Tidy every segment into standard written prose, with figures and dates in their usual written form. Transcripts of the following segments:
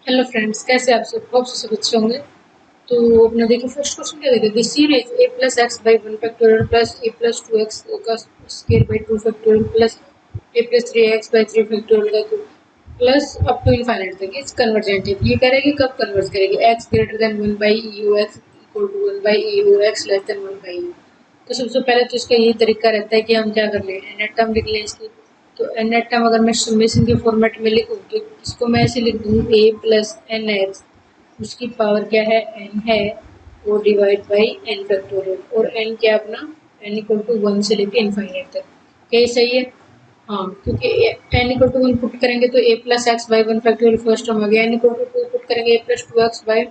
Hello friends, कैसे आप सब? होप सब अच्छे होंगे। तो अपने देखिए फर्स्ट क्वेश्चन क्या देते हैं, series a plus x by one factorial plus a plus two x का square by two factorial plus a plus three x by three factorial का cube plus up to infinite तक इस convergent है। ये करेगी कब कन्वर्ट करेगी? X greater than one by e u x equal to one by e u x less than one by u. तो सबसे पहले तो इसका यही तरीका रहता है कि हम क्या कर लें, नेट टर्म लिख लें इसकी। तो नेट टर्म अगर मैं समेशन के फॉर्मेट में लिखूँ तो इसको मैं ऐसे लिख दूँ ए प्लस एन एक्स, उसकी पावर क्या है, एन है, वो डिवाइड बाई एन फैक्टोरियल। और एन क्या अपना, एन इक्वल टू वन से लेके इनफाइनाइट तक। क्या ये सही है? हाँ, क्योंकि n equal to one put करेंगे तो a plus x by one factorial first term आ गया, n equal to two put करेंगे a plus two x by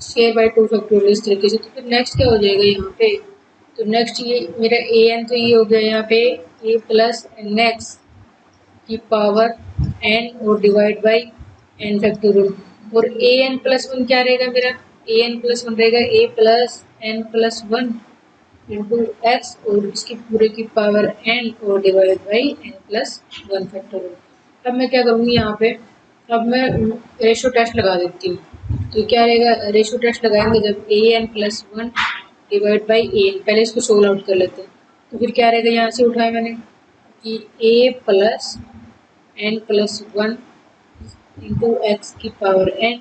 square by two factorial इस तरीके से। तो फिर नेक्स्ट क्या हो जाएगा यहाँ पे? तो नेक्स्ट ये मेरा ए एन तो ये हो गया यहाँ पे ए प्लस एन एक्स की पावर एन और डिवाइड बाई एन फैक्टोरियल। और ए एन प्लस वन क्या रहेगा मेरा? ए एन प्लस वन रहेगा a plus n plus one into x और इसकी पूरे की पावर एन और divide by n plus one factorial. अब मैं क्या करूँगी यहाँ पे, अब मैं रेशो टेस्ट लगा देती हूँ। तो क्या रहेगा? रेशो टेस्ट लगाएंगे जब a n plus one divide by a n, पहले इसको सोल्व आउट कर लेते हैं। तो फिर क्या रहेगा, यहाँ से उठाया मैंने कि a plus n plus one into x की power n,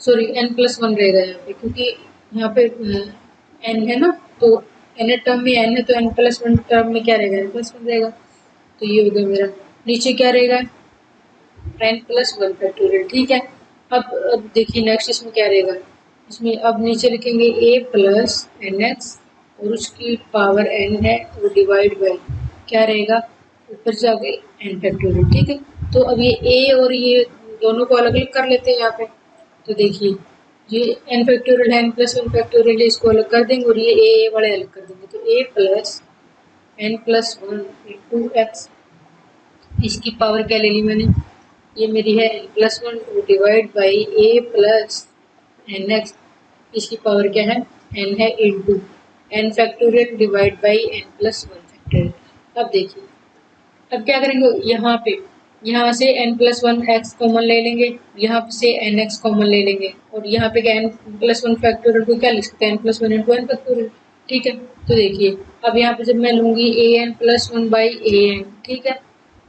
sorry n plus one रहेगा यहाँ पे, क्योंकि यहाँ पे एन है ना, तो एन टर्म में एन है तो एन प्लस वन टर्म में क्या रहेगा, एन प्लस वन रहेगा। तो ये हो गया मेरा। नीचे क्या रहेगा? N plus one factorial. ठीक है। अब देखिए नेक्स्ट इसमें क्या रहेगा। इसमें अब नीचे लिखेंगे ए प्लस एन एक्स और उसकी पावर एन है और डिवाइड बाई क्या रहेगा, ऊपर से आगे एन फैक्टोरियल। ठीक है। तो अब ये ए और ये दोनों को अलग अलग कर लेते हैं यहाँ पे। तो देखिए ये एन फैक्टोरियल है, एन प्लस वन फैक्टोरियल है, इसको अलग कर देंगे और ये ए वाले अलग कर देंगे। तो a plus n plus one into x, इसकी पावर क्या ले ली मैंने, ये मेरी है n plus one divide by a plus n x, इसकी पावर क्या है, एन है into n factorial divide by n plus one factorial. अब देखिए अब क्या करेंगे, यहाँ पे यहाँ से n plus one x common ले लेंगे, यहाँ से एन एक्स कॉमन ले लेंगे और यहाँ पे क्या एन प्लस वन फैक्टोरियल को क्या लिख सकते हैं, n plus one into n factorial. ठीक है। तो देखिए अब यहाँ पे जब मैं लूँगी a n plus one by a n, ठीक है,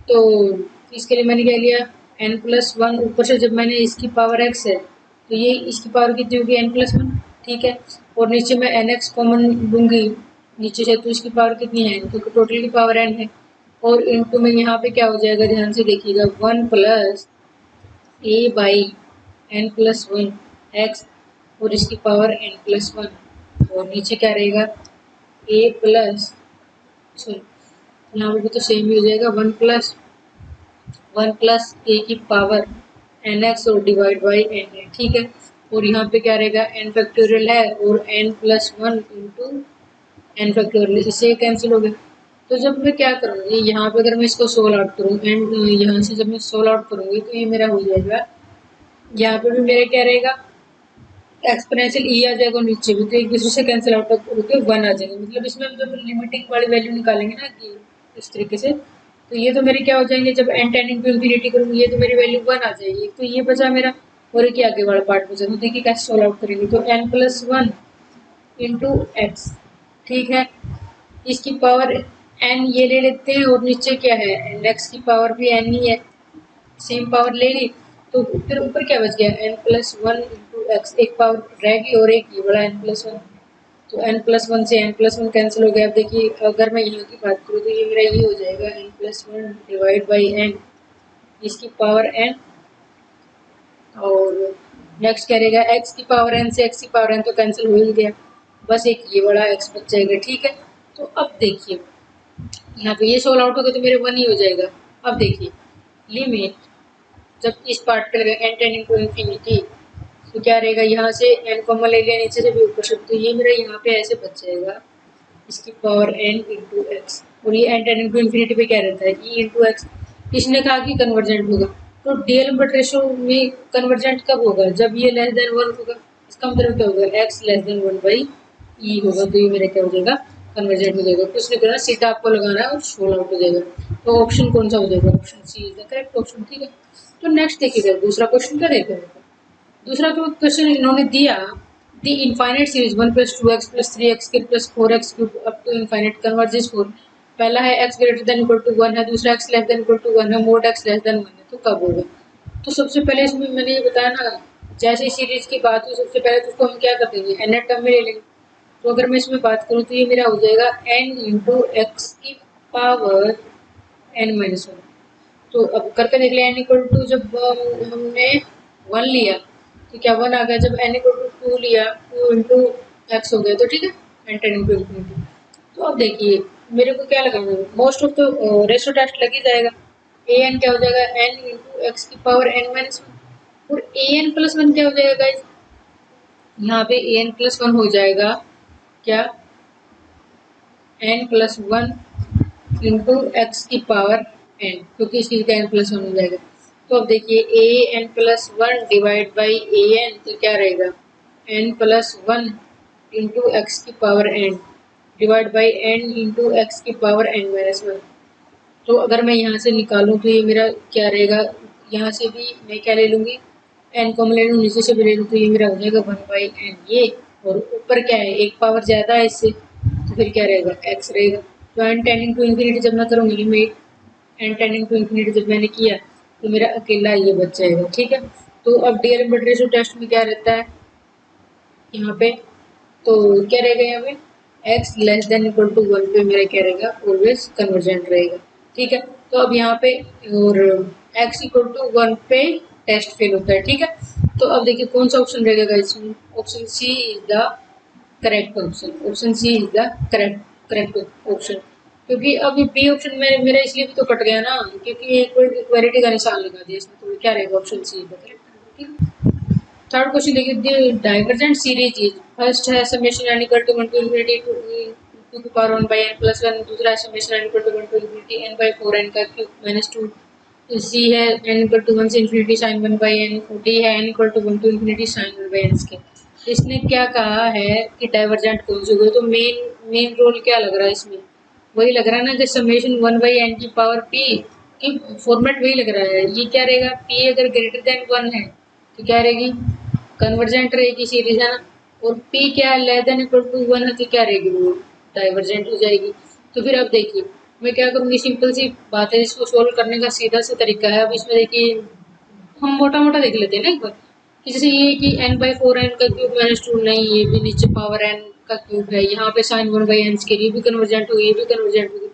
तो इसके लिए मैंने क्या लिया, एन प्लस वन, ऊपर से जब मैंने इसकी पावर एक्स है तो ये इसकी पावर कितनी होगी, एन प्लस वन। ठीक है। और नीचे मैं एन एक्स कॉमन लूँगी नीचे से, तो इसकी पावर कितनी है, क्योंकि टोटल की पावर एन है। और इनटू में यहाँ पे क्या हो जाएगा, ध्यान से देखिएगा, one plus a by n plus one x और इसकी पावर एन प्लस वन। और नीचे क्या रहेगा, ए प्लस, सॉरी यहाँ पे भी तो सेम ही हो जाएगा, वन प्लस ए की पावर एन एक्स और डिवाइड बाई एन है। ठीक है। और यहाँ पे क्या रहेगा, एन फैक्टोरियल है और n plus one into n factorial, इससे कैंसिल हो गया। तो जब मैं क्या करूँगी यहाँ पे, अगर मैं इसको सोल्व आउट करूँ एंड यहाँ से जब मैं सोल्व आउट करूँगी तो ये मेरा हो जाएगा, यहाँ पे भी मेरा क्या रहेगा, एक्सपोनेंशियल ई आ जाएगा, नीचे भी तो एक दूसरे से कैंसिल आउट होकर वन आ जाएगा। मतलब इसमें हम जब लिमिटिंग वाली वैल्यू निकालेंगे ना कि इस तरीके से, तो ये तो मेरे क्या हो जाएंगे, जब एन टेंडिंग टू इन्फिनिटी करूँगी ये तो मेरी वैल्यू वन आ जाएगी। तो ये बचा मेरा, और एक आगे वाला पार्ट बचा। तो देखिए कैसे सोल्व आउट करेंगे, तो n plus one into x, ठीक है, इसकी पावर एन ये ले लेते हैं और नीचे क्या है, एन एक्स की पावर भी एन ही है, सेम पावर ले ली। तो फिर ऊपर क्या बच गया, n plus one into x, एक पावर रह गई और एक ये बड़ा एन प्लस वन। तो एन प्लस वन से एन प्लस वन कैंसिल हो गया। अब देखिए अगर मैं यहाँ की बात करूँ तो ये मेरा ये हो जाएगा n plus one divide by n, इसकी पावर एन, और नेक्स्ट क्या रहेगा, एक्स की पावर एन से एक्स की पावर एन तो कैंसिल हो ही गया, बस एक ये बड़ा एक्स बच जाएगा। ठीक है। तो अब देखिए यहाँ पे ये सोल्व आउट होगा तो मेरे वन ही हो जाएगा। अब देखिए लिमिट जब इस पार्ट पे लगा एन टेंडिंग टू इन्फिनिटी, तो क्या रहेगा, यहाँ से एन कॉमन ले लिया, नीचे से भी ऊपर से, तो ये मेरा यहाँ पे ऐसे बच जाएगा, इसकी पावर एन इंटू एक्स। और ये एन टेंडिंग टू इन्फिनिटी पे क्या रहता है, ई इंटू एक्स। इसने कहा कि कन्वर्जेंट होगा, तो डीएल बट रेशो में कन्वर्जेंट कब होगा, जब ये लेस देन वन होगा। इसका मतलब क्या होगा, x less than one by e होगा, तो ये मेरा क्या हो जाएगा, कन्वर्जेंट हो जाएगा। कुछ नहीं करना, सीधा आपको लगाना है और सोल्व आउट हो जाएगा। तो ऑप्शन कौन सा हो जाएगा, option c is the correct option. ठीक है। तो नेक्स्ट देखिएगा दूसरा क्वेश्चन क्या देते हैं। दूसरा जो क्वेश्चन इन्होंने दिया, the infinite series 1 + 2x + 3x + 4x³ up to infinite converges 4। पहला है x greater than equal to 1 है, दूसरा x less than equal to 1 है, मोड x लेस देन 1 है, तो कब होगा? तो सबसे पहले इसमें मैंने ये बताया ना, जैसे सीरीज की बात हो सबसे पहले तो उसको हम क्या कर देंगे, n टर्म में ले लेंगे। तो अगर मैं इसमें बात करूँ तो ये मेरा हो जाएगा n इंटू एक्स की पावर n-1। तो अब करके देख लिया, n इक्वल टू जब हमने 1 लिया तो क्या 1 आ गया, जब n इक्वल टू 2 लिया 2 इंटू एक्स हो गया, तो ठीक है, एन टेन इंटू इन्फिनिटी। तो अब देखिए मेरे को क्या लगाना है, मोस्ट ऑफ तो रेशो टेस्ट लग ही जाएगा। ए एन क्या हो जाएगा, n इंटू एक्स की पावर n-1, और ए एन प्लस वन क्या हो जाएगा गाइज, यहाँ पे ए एन प्लस वन हो जाएगा क्या, n plus one into x की पावर n, क्योंकि इस चीज़ का n प्लस वन हो जाएगा। तो अब देखिए a n plus one divide by a n, तो क्या रहेगा, n plus one into x की power n divide by n into x की पावर n-1। तो अगर मैं यहाँ से निकालूँ तो ये मेरा क्या रहेगा, यहाँ से भी मैं क्या ले लूँगी, n को मैं ले लूँ, नीचे से भी ले लूँ, तो ये मेरा हो जाएगा 1/n ये, और ऊपर क्या है, एक पावर ज़्यादा है इससे, तो फिर क्या रहेगा, x रहेगा। तो n टेन इंटू इन्फिनिटी जब मैं करूँगी limit n ten into infinity जब मैंने किया तो मेरा अकेला ये बच जाएगा, ठीक है। तो अब डी एलिमेंट रेशो टेस्ट में क्या रहता है यहाँ पे, तो क्या रहेगा यहाँ पे, x less than equal to 1 पे मेरा क्या रहेगा, ऑलवेज कन्वर्जेंट रहेगा, ठीक है। तो अब यहाँ पे और x इक्वल टू 1 पे टेस्ट फेल होता है, ठीक है। तो अब देखिए कौन सा ऑप्शन रहेगा इसमें, option c is the correct option, option c is the correct option. क्योंकि अब बी ऑप्शन में मेरा इसलिए भी तो कट गया ना, क्योंकि एक इक्वालिटी का निशान लगा दिया इसमें, तो क्या रहेगा, option c is the correct, ठीक है। थर्ड क्वेश्चन देखिए, डाइवर्जेंट सीरीज इज, फर्स्ट है summation n equal to 1 to infinity two की पावर 1 बाई n प्लस 1, दूसरा है summation n equal to 1 to infinity n by 4 n का cube minus 2, c है n equal to 1 से infinity sine 1 by n, d है n equal to 1 to infinity sine 1 by n square. इसने क्या कहा है कि डाइवर्जेंट कौन सी होगी, तो मेन रोल क्या लग रहा है इसमें, वही लग रहा है ना कि समेशन 1 बाई n की पावर p की फॉर्मेट वही लग रहा है। ये क्या रहेगा, p अगर ग्रेटर देन 1 है तो क्या रहेगी, कन्वर्जेंट रहेगी सीरीज, है ना। और p क्या लेस देन इक्वल टू 1 है तो क्या रहेगी, वो डाइवर्जेंट हो जाएगी। तो फिर अब देखिए मैं क्या करूँगी, सिंपल सी बात है, इसको सोल्व करने का सीधा सा तरीका है। अब इसमें देखिए हम मोटा मोटा देख लेते हैं ना एक बार, कि जैसे ये कि n बाई 4 n का क्यूब माइनस 2, नहीं ये भी नीचे पावर n का क्यूब है, यहाँ पे साइन 1 बाई n के लिए भी कन्वर्जेंट होगी, ये भी कन्वर्जेंट होगी।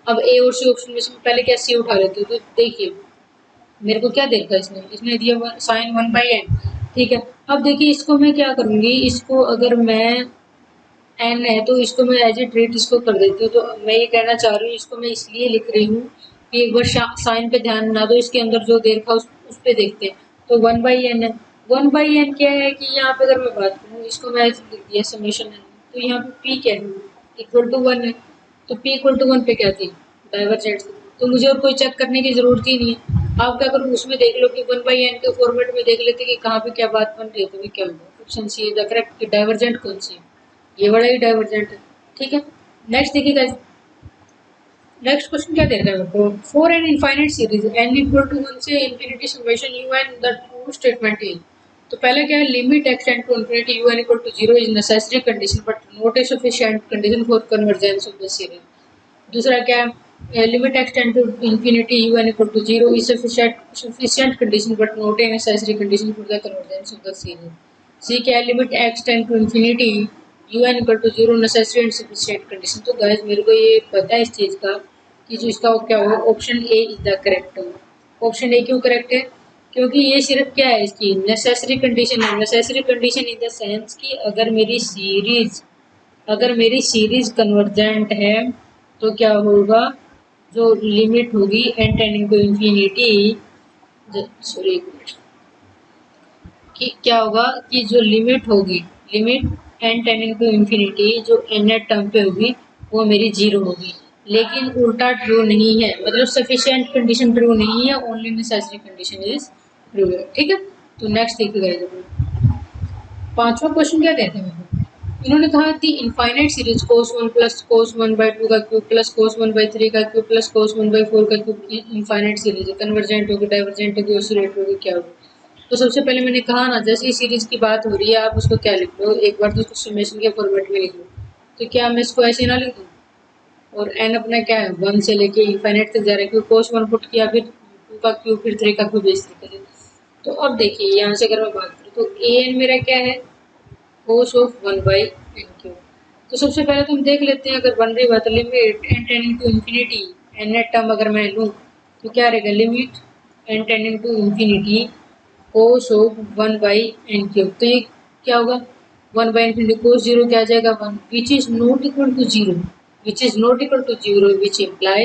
अब ए और सी ऑप्शन में से पहले क्या सी उठा लेती हूँ, तो देखिए मेरे को क्या देखा इसने दिया साइन 1 बाई n, ठीक है। अब देखिए इसको मैं क्या करूँगी, इसको अगर मैं n है तो इसको मैं एज ए ट्रीट इसको कर देती हूँ। तो मैं ये कहना चाह रही हूँ, इसको मैं इसलिए लिख रही हूँ कि एक बार साइन पे ध्यान ना दो, इसके अंदर जो देर था उस पे देखते हैं। तो 1/n है, 1/n क्या है कि यहाँ पे अगर मैं बात करूँ, इसको मैं ऐसे लिख दिया समेशन n, तो यहाँ पे p क्या है, इक्वल टू 1 है, तो p इक्वल टू 1 पे क्या थी, डाइवर्जेंट थी, तो मुझे और कोई चेक करने की जरूरत ही नहीं है। आप क्या करो उसमें देख लो कि 1/n के फॉर्मेट में देख लेते कि कहाँ पे क्या बात बन रही है, तो क्या होगा, option c is the correct, divergent कौन सी है, ये बड़ा ही डाइवर्जेंट है, ठीक है। नेक्स्ट देखिएगा, नेक्स्ट क्वेश्चन क्या दे रखा है मेरे को, for an infinite series n equal to 1 से infinity summation u n the true statement is. तो पहला क्या है, limit x tend to infinity u n equal to 0 is necessary condition but not a sufficient condition for convergence of the series. दूसरा क्या है, limit x tend to infinity u n equal to 0 is sufficient condition but not a necessary condition for the convergence of the series. C क्या है, limit x tend to infinity u n equal to 0 necessary and sufficient condition. तो guys मेरे को ये पता है इस चीज़ का कि जो इसका क्या होगा, option A is the correct होगा। ऑप्शन ए क्यों करेक्ट है, क्योंकि ये सिर्फ क्या है, इसकी नेसेसरी कंडीशन है। Necessary condition in the sense कि अगर मेरी सीरीज कन्वर्जेंट है तो क्या होगा, जो लिमिट होगी n tending to infinity, sorry एक मिनट, कि क्या होगा कि जो लिमिट होगी, limit n tending to infinity जो n टर्म पे होगी वो मेरी 0 होगी। लेकिन उल्टा ट्रू नहीं है, मतलब सफिशिएंट कंडीशन ट्रू नहीं है, only necessary condition is true है, ठीक है। तो नेक्स्ट देखिएगा, पांचवा क्वेश्चन क्या कहते हैं, इन्होंने कहा थी infinite series cos 1 plus cos 1/2 का क्यूब प्लस cos 1/3 का क्यूब प्लस cos 1/4 का क्यूब इनफाइनाइट सीरीज है, कन्वर्जेंट होगी, डाइवर्जेंट होगी, ऑसिलेट होगी, क्या होगी। तो सबसे पहले मैंने कहा ना, जैसे ही सीरीज की बात हो रही है आप उसको क्या लिख लो, एक बार तो उसको समेशन के फॉर्मेट में लिख लो। तो क्या मैं इसको ऐसे ना लिख दूँ, और एन अपना क्या है 1 से लेके इनफाइनाइट तक जा रहा है, क्योंकि कोस 1 पुट किया, फिर 2 का क्यूब, फिर 3 का क्यूब, इस तरीके से। तो अब देखिए यहाँ से अगर मैं बात करूँ तो ए एन मेरा क्या है, cos of 1 by n cube. तो सबसे पहले तो हम देख लेते हैं, अगर बन रही बात limit n tending to infinity, n nth term अगर मैं लूँ तो क्या रहेगा, limit n tending to infinity cos of 1 by n cube. तो ये क्या होगा, 1 बाई इंफिनिटी कोस जीरो क्या आ जाएगा 1, which is not equal to zero, which is not equal to zero, which imply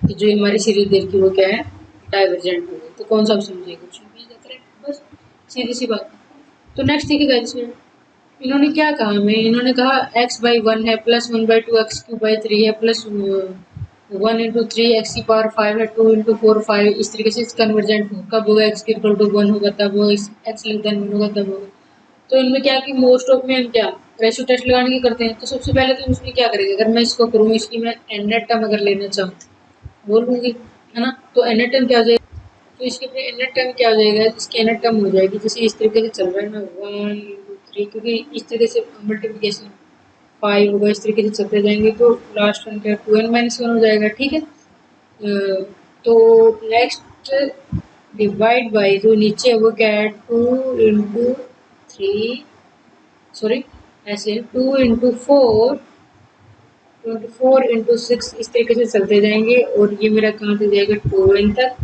कि जो हमारी सीरीज देखी वो क्या है, डाइवर्जेंट होगी। तो कौन सा ऑप्शन मुझे क्वेश्चन बी जाता है, बस सीधी सी बात। तो नेक्स्ट देखिएगा, इसमें इन्होंने क्या कहा हमें, इन्होंने कहा एक्स बाई 1 है, plus 1 by 2 x cube by 3 है, प्लस 1 इंटू 3 एक्स की पावर 5 है, 2 इंटू 4 5, इस तरीके से कन्वर्जेंट हो, कब होगा एक्स के इक्वल टू 1 होगा तब होगा, एक्स लेस देन 1 होगा तब होगा। तो इनमें क्या कि मोस्ट ऑफ में हम क्या रेशियो टेस्ट लगाने की करते हैं। तो सबसे पहले तो इसमें क्या करेंगे, अगर मैं इसको करूँ, इसकी मैं एन नेट टर्म अगर लेना चाहूँ बोल लूँगी, है ना। तो एन नेट टर्म क्या हो जाएगा, तो इसके अपने एन नेट टर्म क्या हो जाएगा, इसकी एन नेट टर्म हो जाएगी, जैसे इस तरीके से चल रहा है ना 1 इंटू 3, क्योंकि इस तरीके से मल्टीप्लिकेशन 5 होगा, इस तरीके से चलते जाएंगे, तो लास्ट वन क्या 2n-1 हो जाएगा, ठीक है। तो नेक्स्ट डिवाइड बाई जो नीचे है वो क्या है 2 इंटू 3, सॉरी ऐसे 2 इंटू 4, 24 इंटू 6, इस तरीके से चलते जाएंगे, और ये मेरा कहाँ तक जाएगा 2n तक।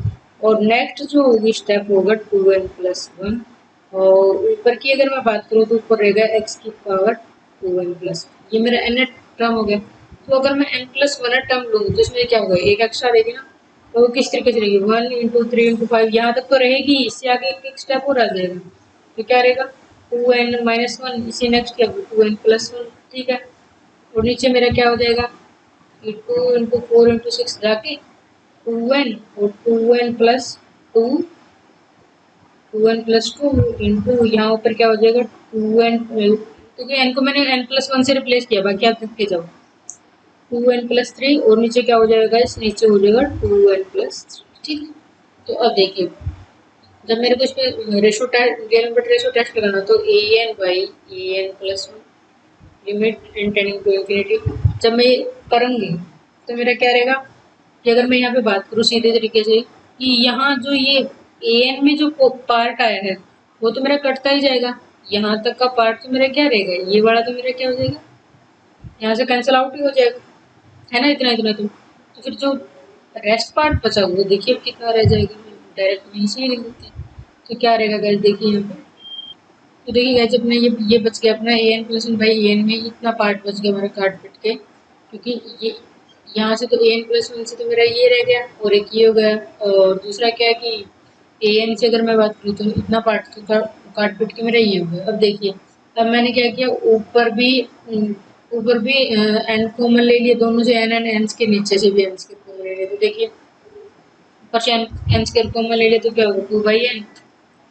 और नेक्स्ट जो होगी स्टेप होगा 2n+1, और ऊपर की अगर मैं बात करूँ तो ऊपर रहेगा x की पावर 2n+, ये मेरा n टर्म हो गया। तो अगर मैं n+1 टर्म लूँ तो इसमें क्या होगा, एक एक्स्ट्रा रहेगी ना, तो वो किस तरीके से रहेगी 1 इंटू 3 इंटू 5, यहाँ तक तो रहेगी, इससे आगे एक स्टेप और आ जाएगा, तो क्या रहेगा 2n-1, इसी नेक्स्ट क्या 2n+1, ठीक है। और नीचे मेरा क्या हो जाएगा, 2 इंटू 4 इंटू 6 जाके 2n, और 2n+2 इंटू यहाँ ऊपर क्या हो जाएगा 2n, क्योंकि n को मैंने n+1 से रिप्लेस किया, बाकी आप लिख के जाओ 2n+3, और नीचे क्या हो जाएगा, इस नीचे हो जाएगा 2n+3, ठीक है। तो अब देखिए, जब मेरे को इस पे रेशो टेस्ट लगाना, तो a n by a n+1 limit n tending to infinity, जब मैं ये करूँगी तो मेरा क्या रहेगा, कि अगर मैं यहाँ पे बात करूँ सीधे तरीके से, कि यहाँ जो ये ए एन में जो पार्ट आया है वो तो मेरा कटता ही जाएगा, यहाँ तक का पार्ट तो मेरा क्या रहेगा, ये वाला तो मेरा क्या हो जाएगा, यहाँ से कैंसिल आउट ही हो जाएगा, है ना, इतना इतना तो फिर जो रेस्ट पार्ट बचा हुआ देखिए अब कितना रह जाएगा, डायरेक्ट यहीं से ही लिख देते हैं। तो क्या रहेगा गाइस, देखिए यहाँ पे, तो देखिए गाइस अपने ये बच गया अपना an+1/an में इतना पार्ट बच गया हमारा काट पिट के, क्योंकि ये यहाँ से तो an+1 से तो मेरा ये रह गया, और एक ये हो गया, और दूसरा क्या है कि an से अगर मैं बात करूँ तो इतना पार्ट तो काट पिट के मेरा ये हो गया। अब देखिए, अब मैंने क्या किया, ऊपर भी n कॉमन ले लिए, दोनों से n एन एन के नीचे से भी n के कॉमन ले लिए, तो देखिए ऊपर से एन स्क्वायर कॉमन ले लिए तो क्या होगा 2/n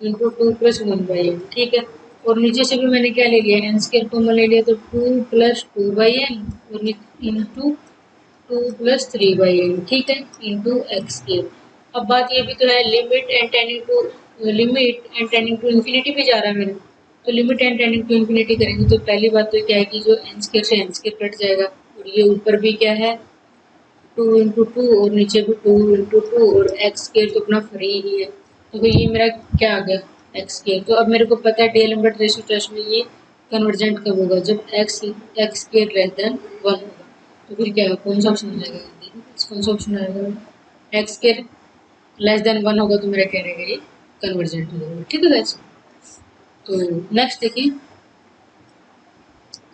इंटू 2+1/n, ठीक है। और नीचे से भी मैंने क्या ले लिया, एन स्क्वायर कॉमन ले लिया, तो 2+2/n और इंटू 2+3/n, ठीक है, इंटू एक्स क्यूब। अब बात ये भी तो है, limit n tending to infinity पे जा रहा है मेरा, तो limit n tending to infinity करेंगे तो पहली बात तो क्या है कि जो एन स्क्वायर से एन स्क्वायर कट जाएगा, और ये ऊपर भी क्या है 2 इंटू 2, और नीचे भी 2 इंटू 2, और एक्स स्क्वायर तो अपना फ्री ही है, तो फिर ये मेरा क्या आ गया एक्स स्क्वायर। तो अब मेरे को पता है डीएलएम्बर्ट रेशियो टेस्ट में ये कन्वर्जेंट कब होगा, जब एक्स स्क्वायर लेस देन 1 होगा। तो फिर क्या है, कौन सा ऑप्शन आ जाएगा, कौन सा ऑप्शन आएगा, एक्स स्क्वायर लेस देन 1 होगा, तो मेरा क्या रहेगा, ये कन्वर्जेंट हो जाएगा, ठीक है गाइस। तो नेक्स्ट देखिए,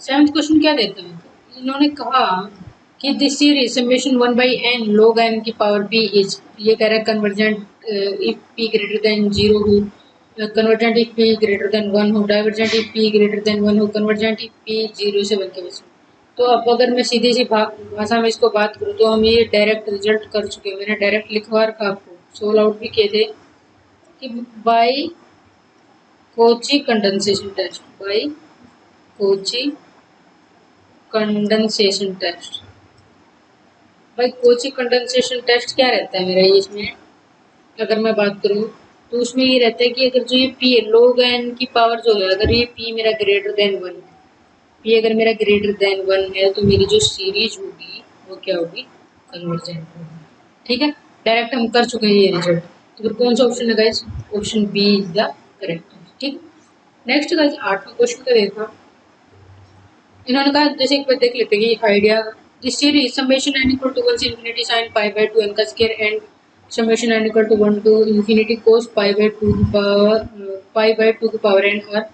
7th क्वेश्चन क्या देता है, इन्होंने कहा कि this series summation 1/n log n की पावर p इज, ये कह रहा है convergent if p greater than 0 हो, convergent if p greater than 1 हो, divergent if p greater than 1 हो, कन्वर्जेंट इफ p 0 से 1 के बीच में। तो अब अगर मैं सीधी सी भाषा में इसको बात करूँ तो हम ये डायरेक्ट रिजल्ट कर चुके हैं, मैंने डायरेक्ट लिखवा रखा आपको, सोल आउट भी किए थे कि by Cauchy condensation test, by Cauchy condensation test, by Cauchy condensation test क्या रहता है मेरा, ये इसमें अगर मैं बात करूँ तो उसमें ये रहता है कि अगर जो ये पी है log n की पावर जो है, अगर ये पी मेरा ग्रेटर देन 1 है, पी अगर मेरा ग्रेटर देन 1 है, तो मेरी जो सीरीज होगी वो क्या होगी, कन्वर्जेंट होगी। ठीक है, डायरेक्ट हम कर चुके हैं ये रिजल्ट। तो फिर कौन सा ऑप्शन है guys, option b is the correct. ठीक, नेक्स्ट गाइस 8वां क्वेश्चन का देखा, इन्होंने कहा जैसे एक बार देख लेते हैं कि idea, this series summation n equal to 1 से infinity sin pi by 2 n का square and summation n equal to 1 to infinity cos pi by 2 की पावर pi by 2 की पावर n और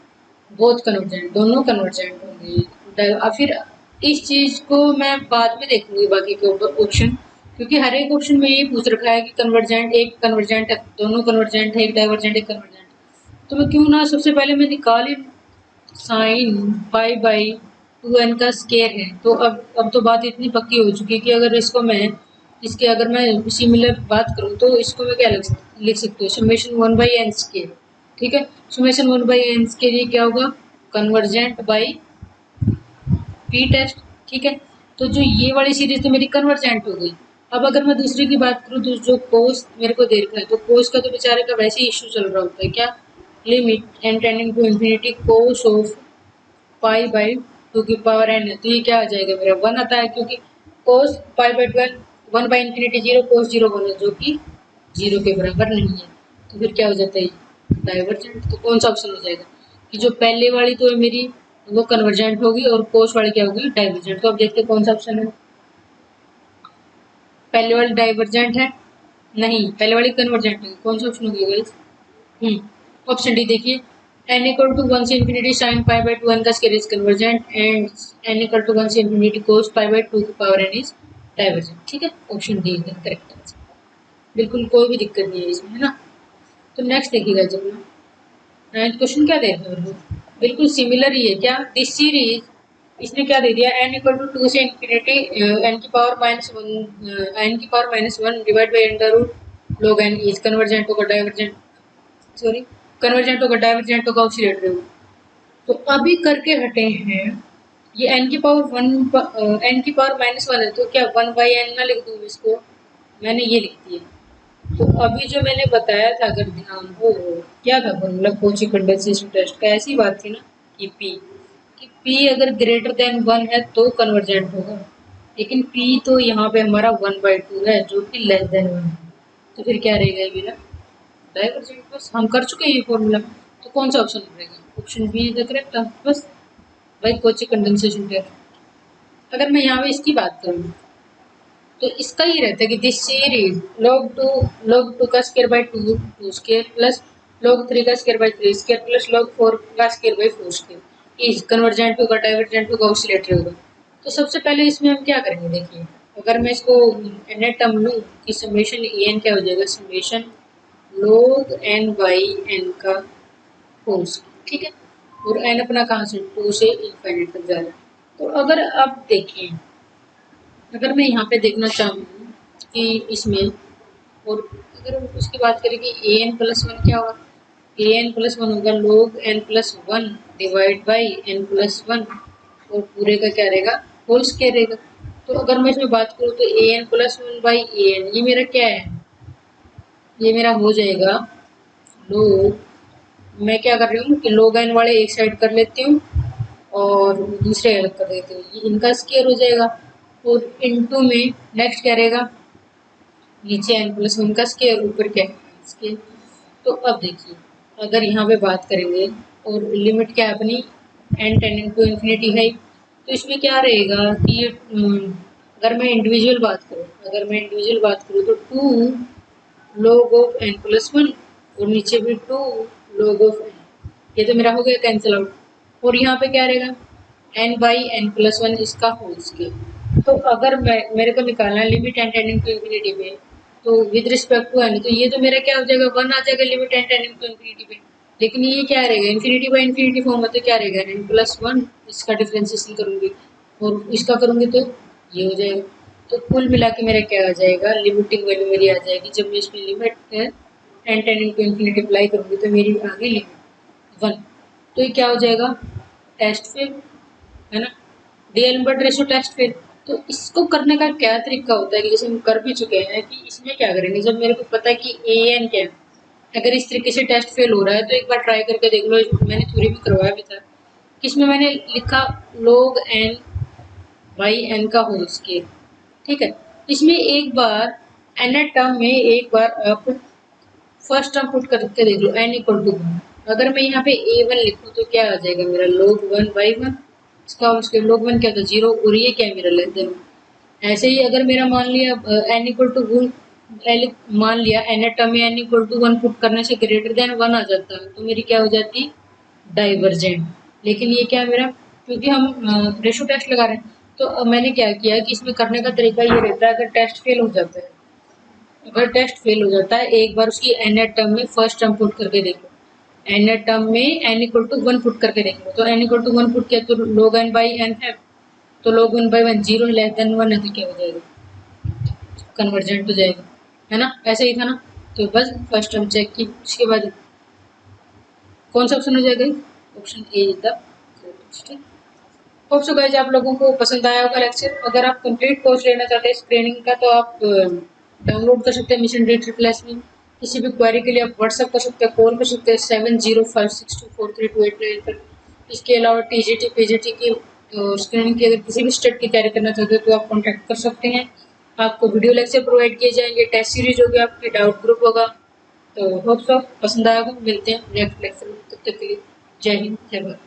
बोथ कन्वर्जेंट, दोनों कन्वर्जेंट होंगे। और फिर इस चीज को मैं बाद में देखूंगी बाकी के ऑप्शन, क्योंकि हर एक ऑप्शन में ये पूछ रखा है कि कन्वर्जेंट, एक कन्वर्जेंट है, दोनों कन्वर्जेंट है, एक डाइवर्जेंट, एक कन्वर्जेंट। तो मैं क्यों ना सबसे पहले मैं निकाल साइन पाई बाई 2n का स्केयर है। तो अब तो बात इतनी पक्की हो चुकी है कि अगर इसको मैं, इसके अगर मैं सिमिलर बात करूँ तो इसको मैं क्या लिख सकती हूँ, समेशन 1/n स्केयर। ठीक है, समेशन 1/n स्केयर ये क्या होगा, कन्वर्जेंट बाई पी टेस्ट। ठीक है, तो जो ये वाली सीरीज तो मेरी कन्वर्जेंट हो गई। अब अगर मैं दूसरी की बात करूँ तो जो कोस मेरे को दे रखा है, तो कोस का तो बेचारे का वैसे ही इश्यू चल रहा होता है, क्या, limit n tending to infinity cos of pi by 2 की पावर n है। तो ये क्या आ जाएगा, मेरा 1 आता है, क्योंकि कोस पाई बाई 12 1 बाई इंफिनिटी 0, कोस 0 1 है, जो कि 0 के बराबर नहीं है। तो फिर क्या हो जाता है, डाइवर्जेंट। तो कौन सा ऑप्शन हो जाएगा कि जो पहले वाली तो है मेरी वो कन्वर्जेंट होगी और कोस वाली क्या होगी, डाइवर्जेंट। तो अब देखते हैं कौन सा ऑप्शन है, पहले वाली डाइवर्जेंट है, नहीं पहले वाली कन्वर्जेंट है, कौन सा ऑप्शन होगी गाइस, ऑप्शन डी देखिए, n इक्वल टू 1 से infinity sine pi by 2 n का square is convergent and n equal to 1 से इंफिनिटी कोस पाई बाई 2 की पावर n इज डाइवर्जेंट। ठीक है, option D is correct answer, बिल्कुल कोई भी दिक्कत नहीं है इसमें, है ना। तो नेक्स्ट देखिएगा, जब नाइन्थ क्वेश्चन क्या दे रहे हैं, बिल्कुल सिमिलर ही है, क्या, दिस सीरीज, इसने क्या दे दिया, n इक्वल टू 2 से इंफिनिटी n की पावर -1 n की power -1 divide by under root log n is convergent होगा, डाइवर्जेंट, सॉरी कन्वर्जेंट होगा, डाइवर्जेंट होगा, ऑक्सीलेटरी होगा। तो अभी करके हटे हैं, ये n की पावर n की पावर -1 है, तो क्या 1/n ना लिख दूँ इसको, मैंने ये लिख दिया। तो अभी जो मैंने बताया था, अगर ध्यान हो, क्या था फॉर्मूला कोची कंडेंसेशन टेस्ट का, ऐसी बात थी ना कि P अगर ग्रेटर देन 1 है तो कन्वर्जेंट होगा, लेकिन P तो यहाँ पे हमारा 1/2 है जो कि लेस देन 1 है। तो फिर क्या रहेगा ये मेरा, डाइवर्जेंट। बस हम कर चुके हैं ये फॉर्मूला। तो कौन सा ऑप्शन रहेगा, option b is the correct answer. बस भाई कोची कंडेंसेशन टेस्ट। अगर मैं यहाँ पे इसकी बात करूँ तो इसका ही रहता है कि दिस सीरीज log 2 का square by 2 square plus log 3 का square by 3 square plus log 4 का square by 4 square is convergent होगा, डाइवर्जेंट होगा, ऑसिलेटरी होगा। तो सबसे पहले इसमें हम क्या करेंगे, देखिए अगर मैं इसको नेट टर्म लूँ कि समेशन एन क्या हो जाएगा, summation log n by n का होल स्क्वायर। ठीक है, और n अपना कहाँ से 2 से इनफाइनाइट तक जा रहा है। तो अगर आप देखिए, अगर मैं यहाँ पे देखना चाहूँ कि इसमें, और अगर हम उसकी बात करें कि ए एन प्लस वन क्या होगा, ए एन प्लस वन होगा log n plus one divide by n plus one, और पूरे का क्या रहेगा, होल स्क्वायर रहेगा। तो अगर मैं इसमें बात करूँ तो a n plus one by a n, ये मेरा क्या है, ये मेरा हो जाएगा log, मैं क्या कर रही हूँ कि log n वाले एक साइड कर लेती हूँ और दूसरे अलग कर देती हूँ, ये इनका स्क्वायर हो जाएगा। और इनटू में नेक्स्ट क्या रहेगा, नीचे n प्लस वन का स्क्वायर, ऊपर क्या है स्क्वायर। तो अब देखिए अगर यहाँ पे बात करेंगे और लिमिट क्या है अपनी n टेंडिंग टू इन्फिनिटी है, तो इसमें क्या रहेगा कि ये अगर मैं इंडिविजुअल बात करूँ, तो 2 log of n plus one और नीचे भी 2 log ऑफ n, ये तो मेरा हो गया कैंसिल आउट। और यहाँ पे क्या रहेगा, n by n plus one इसका होल स्क्वायर। तो अगर मैं, मेरे को निकालना है limit n tending to infinity पे, तो विद रिस्पेक्ट टू n, तो ये तो मेरा क्या हो जाएगा, 1 आ जाएगा limit n tending to infinity पे। लेकिन ये क्या रहेगा, इन्फिनिटी बाई इन्फिनिटी फॉर्म में, तो क्या रहेगा n प्लस वन, इसका डिफ्रेंसिएशन करूंगी और इसका करूंगी तो ये हो जाएगा। तो कुल मिला के मेरा क्या आ जाएगा, लिमिटिंग वैल्यू मेरी आ जाएगी, जब मैं इसमें limit n tending to infinity apply करूंगी तो मेरी आ गई लिमिट 1। तो ये क्या हो जाएगा, टेस्ट फेल, है ना, डी-एल्बर्ट रेशियो टेस्ट फेल। तो इसको करने का क्या तरीका होता है कि जैसे हम कर भी चुके हैं कि इसमें क्या करेंगे, जब मेरे को पता है कि ए एन क्या है, अगर इस तरीके से टेस्ट फेल हो रहा है तो एक बार ट्राई करके देख लो। मैंने थ्योरी में करवाया भी था, इसमें मैंने लिखा log n बाई n का होल स्केल, ठीक है। इसमें एक बार n टर्म में एक बार आप फर्स्ट टर्म पुट करके देख लो, n इक्वल टू 1। अगर मैं यहाँ पे a1 लिखूँ तो क्या आ जाएगा मेरा log 1 बाई 1, इसका उसके log 1 क्या था 0, और ये क्या है मेरा लेस देन। ऐसे ही अगर मेरा मान लिया n इक्वल टू मान लिया n टर्म में n इक्वल टू 1 पुट करने से ग्रेटर देन 1 आ जाता है, तो मेरी क्या हो जाती डाइवर्जेंट। लेकिन ये क्या है मेरा, क्योंकि हम रेशो टेस्ट लगा रहे हैं, तो मैंने क्या किया कि इसमें करने का तरीका ये रहता है, अगर टेस्ट फेल हो जाता है, अगर टेस्ट फेल हो जाता है एक बार उसकी n टर्म में फर्स्ट टर्म पुट करके देख लो, n टर्म में n इक्वल टू 1 पुट करके देख लो, तो n इक्वल टू 1 पुट किया तो log n बाई n है, तो log 1 बाई 1 0 लेस देन 1 है, तो क्या हो जाएगा कन्वर्जेंट हो जाएगा, है ना। ऐसे ही था ना, तो बस फर्स्ट टर्म चेक की, उसके बाद कौन सा ऑप्शन हो जाएगा, ऑप्शन ए इज द ठीक। होप सो गाइस आप लोगों को पसंद आया होगा लेक्चर। अगर आप कंप्लीट कोर्स लेना चाहते हैं इस ट्रेनिंग का तो आप डाउनलोड कर सकते हैं मिशन डे ट्रिपल में। किसी भी क्वेरी के लिए आप व्हाट्सअप कर सकते हैं, कॉल कर सकते हैं 7056243289 पर। इसके अलावा टीजीटी पीजीटी की स्क्रीनिंग की अगर किसी भी स्टेट की तैयारी करना चाहते हो तो आप कॉन्टैक्ट कर सकते हैं। आपको वीडियो लेक्चर प्रोवाइड किए जाएंगे, टेस्ट सीरीज होगी, आपकी डाउट ग्रुप होगा। तो होप सो पसंद आएगा, मिलते हैं नेक्स्ट लेक्चर में, तब तक के लिए जय हिंद जय भारत।